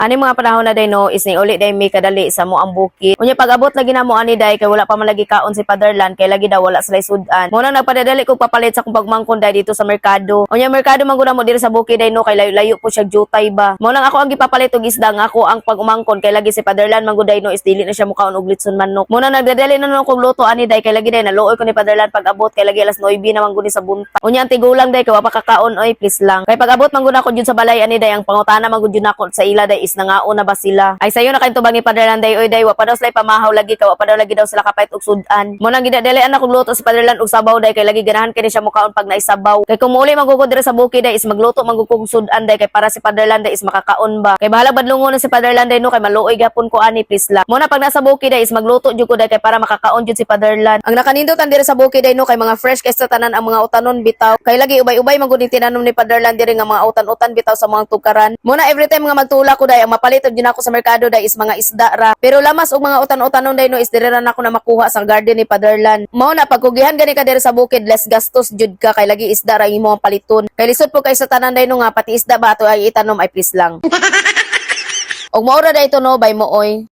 Ani mga panahon na day no is ni uli day may kadali sa mo ang bukid. Unya pag-abot lagi na mo ani day kay wala pa man lagi kaon si fatherland kay lagi daw wala sila sudan. Mo nang nagpadadali ko papalit sa kung pagmangkon day dito sa merkado. Unya merkado man gud mo diri sa bukid day no kay layo-layo po siya jutay ba. Mo nang ako ang gipapalit og isda nga ako ang pag-umangkon kay lagi si fatherland man gud day no is dili na siya mo kaon og litson manok. Mo nang nagdadali na no kog luto ani day kay lagi day naluoy ko ni fatherland pag-abot kay lagi alas 9 na man gud ni sa bunta. Unya ang tigulang day kay wa pa kakaon oy please lang. Kay pag-abot man gud ako jud sa balay ani day ang pangutana man gud jud nako sa ila day is nangaon na ba sila. Ay sayo na kayo tubang ni fatherland day oy day wa pa daw sila pamahaw lagi ka wa pa daw lagi daw sila kapait og sudan. Mo nang gidadalian ako luto sa fatherland og sabaw day kay lagi ganahan kini siya mukaon pag naisabaw. Kay kung muli magugod diri sa bukid day is magluto magugog sudan day kay para si fatherland day is makakaon ba. Kay bahala badlungon si fatherland day no kay maluoy gapon ko ani please lang. Mo na pag nasa bukid day is magluto jud ko day kay para makakaon jud si fatherland. Ang nakanindutan diri sa bukid day no kay mga fresh kay sa tanan ang mga utanon bitaw. Kay lagi ubay-ubay magud ni tinanom ni fatherland diri nga mga utan-utan bitaw sa mga tukaran. Mo na every time nga magtula ko day ang mapalit jud ako sa merkado day is mga isda ra. Pero lamas og mga utan-utanon day no is diri ra nako na makuha sa garden ni fatherland. Mao na pagkugihan gani ka diri sa bukid less gastos jud ka kay lagi isda ra imo ang paliton. Kay lisod po kay sa tanan day no nga pati isda ba ato ay itanom ay please lang. Og maura day to no bay mo oy.